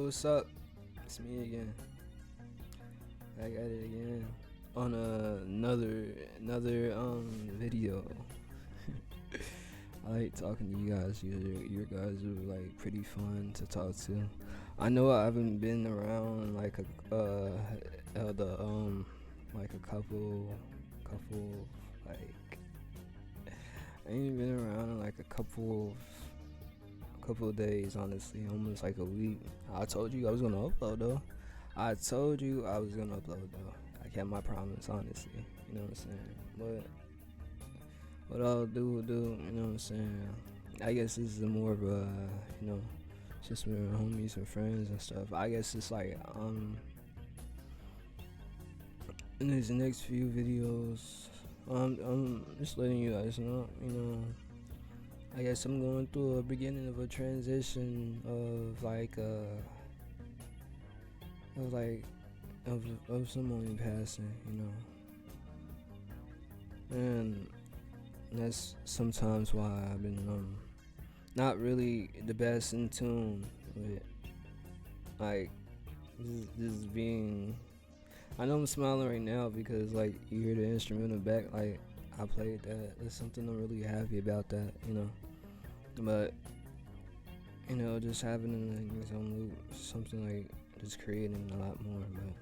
What's up? It's me again. Back at it again on another video. I like talking to you guys. Your guys are like pretty fun to talk to. I know I haven't been around like like a couple like I ain't been around in like a couple of days, honestly, almost like a week. I told you I was gonna upload though. I told you I was gonna upload though. I kept my promise, honestly. You know what I'm saying? But what I'll do. You know what I'm saying? I guess this is more of a, you know, just with homies and friends and stuff. I guess it's like in these next few videos, I'm just letting you guys know. You know, I guess I'm going through a beginning of a transition of like of someone passing, you know, and that's sometimes why I've been not really the best in tune with like this being. I know I'm smiling right now because like you hear the instrumental back, like I played that. There's something I'm really happy about that, you know. But you know, just having it in his own loop, something like just creating a lot more, but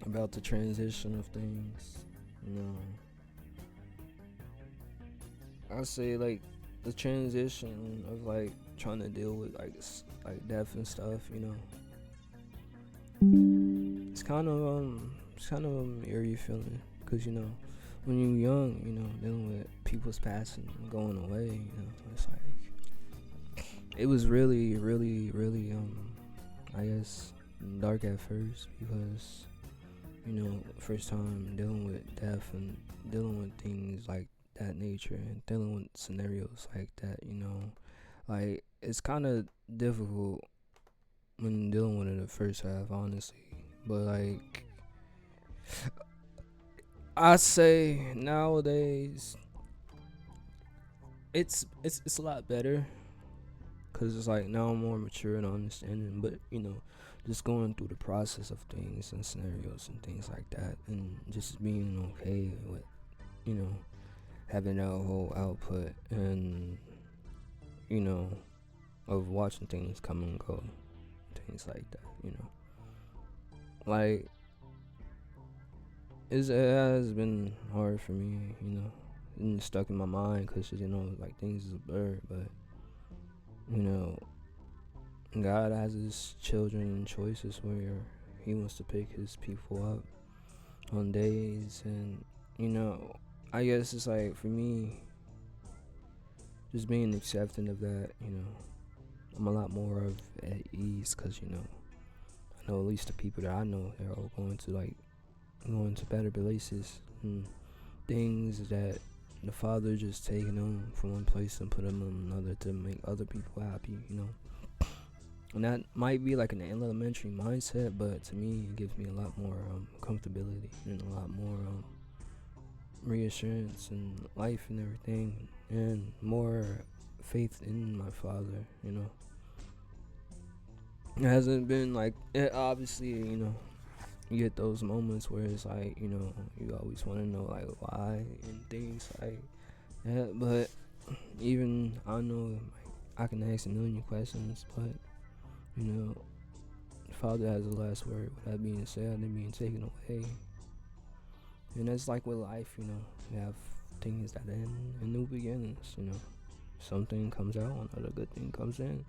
about the transition of things, you know. I say like the transition of like trying to deal with like death and stuff, you know. It's kind of eerie feeling, cause you know when you're young, you know, dealing with people's passing and going away, you know, it's like it was really I guess dark at first because you know first time dealing with death and dealing with things like that nature and dealing with scenarios like that, you know, like it's kind of difficult when dealing with it the first half, honestly. But like I say nowadays, it's a lot better because it's like now I'm more mature and understanding. But you know, just going through the process of things and scenarios and things like that, and just being okay with you know having that whole output and you know of watching things come and go, things like that. You know, like it has been hard for me, you know, and stuck in my mind because you know, like things is a blur. But you know, God has His children and choices where He wants to pick His people up on days, and you know, I guess it's like for me, just being accepting of that. You know, I'm a lot more of at ease because you know, I know at least the people that I know they're all going to better places and things that the father just taking them from one place and put them in another to make other people happy, you know. And that might be like an elementary mindset, but to me, it gives me a lot more comfortability and a lot more reassurance in life and everything, and more faith in my father, you know. It hasn't been like it obviously, you know, you get those moments where it's like, you know, you always want to know like why and things like that. But even I know like, I can ask a million questions, but you know, Father has the last word. With that being said and being taken away, and that's like with life, you know, you have things that end and new beginnings. You know, something comes out, another good thing comes in.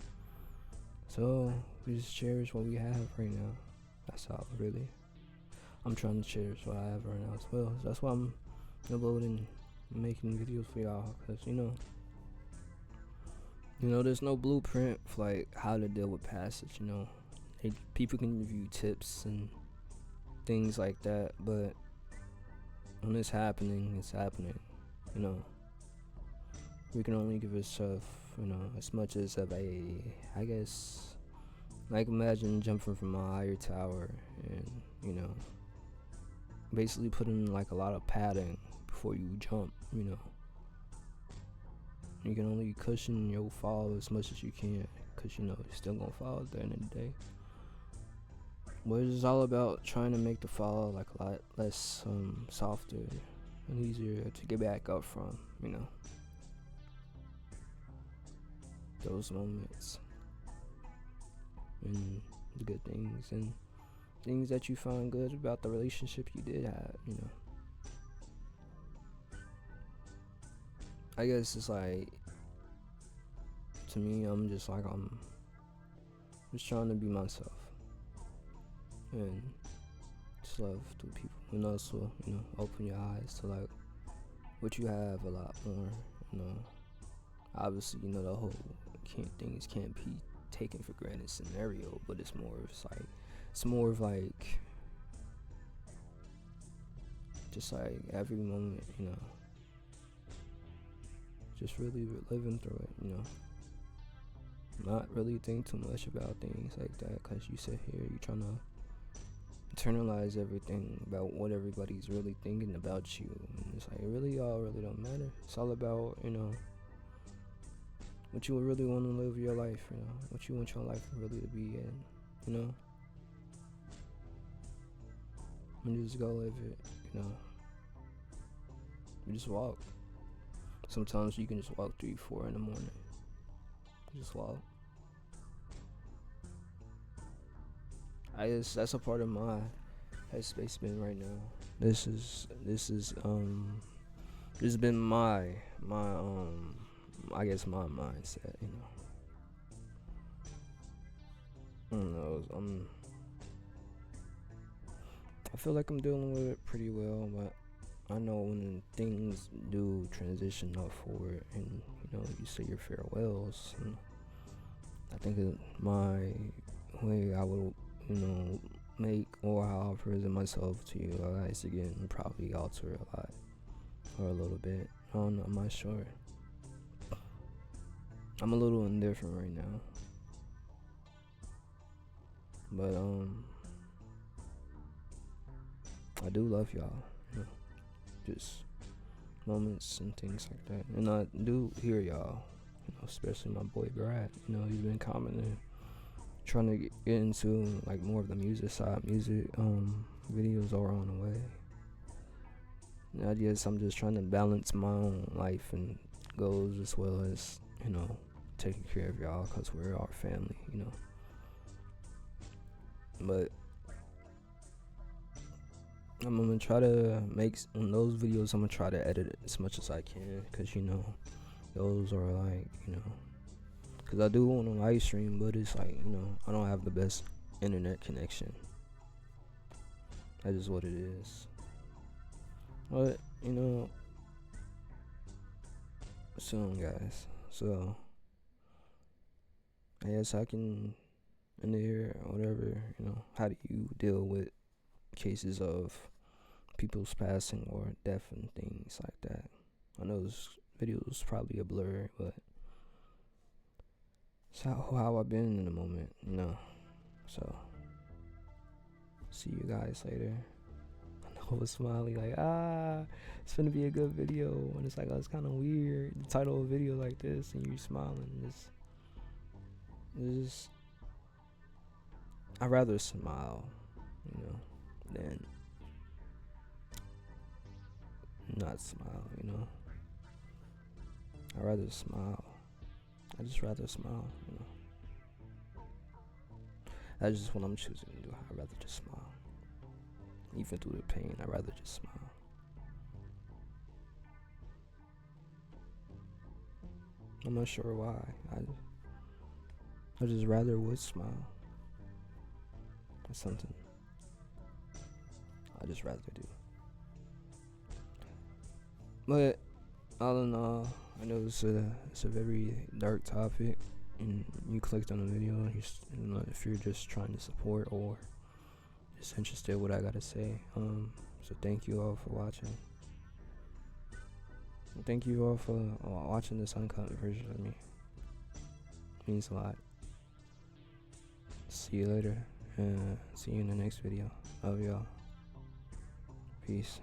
So we just cherish what we have right now. That's all, really. I'm trying to cherish what I have right now as well. So that's why I'm uploading, making videos for y'all, cause you know, there's no blueprint for like how to deal with passage. You know, people can give you tips and things like that, but when it's happening, it's happening. You know, we can only give ourselves, you know, as much as of a, I guess, like imagine jumping from a higher tower and you know basically putting like a lot of padding before you jump, you know. You can only cushion your fall as much as you can, cause you're still gonna fall at the end of the day. But it's all about trying to make the fall like a lot less softer and easier to get back up from. Those moments and the good things and things that you find good about the relationship you did have. I guess it's like, to me, I'm just trying to be myself and just love to people, and also open your eyes to like what you have a lot more. Obviously, the whole things can't be taken for granted scenario, but it's more of like just like every moment, just really living through it, not really think too much about things like that, because you sit here, you're trying to internalize everything about what everybody's really thinking about you, and it's like, it really don't matter. It's all about, what you really want to live your life, what you want your life really to be in, and just go live it, You just walk. Sometimes you can just walk 3-4 in the morning. Just walk. I guess that's a part of my headspace been right now. This has been my I guess my mindset, I don't know. I feel like I'm dealing with it pretty well, but I know when things do transition up forward and you say your farewells, I think my way I would make or how I present myself to you guys again probably alter a lot or a little bit. I don't know, I'm not sure. I'm a little indifferent right now, but I do love y'all, just moments and things like that, and I do hear y'all, especially my boy Brad. He's been commenting, trying to get into like more of the music side. Videos are on the way. And I guess I'm just trying to balance my own life and goals as well as taking care of y'all, because we're our family, but I'm gonna try to make those videos. I'm gonna try to edit it as much as I can, because those are like because I do want to live stream, but it's like I don't have the best internet connection. That is what it is. But soon, guys. So I guess I can end it here or whatever. How do you deal with cases of people's passing or death and things like that? I know this video is probably a blur, but it's how I've been in the moment, So see you guys later. I know it's smiley like it's gonna be a good video, and it's like, it's kind of weird, the title of a video like this and you're smiling. It's I'd rather smile, than not smile, I'd rather smile. I just rather smile, That's just what I'm choosing to do. I'd rather just smile. Even through the pain, I'd rather just smile. I'm not sure why. I just rather would smile. That's something I just rather do. But all in all, I know it's a very dark topic, and you clicked on the video, if you're just trying to support or just interested in what I gotta say. So thank you all for watching. Thank you all for watching this uncut version of me. It means a lot. See you later, and see you in the next video. Love y'all. Peace.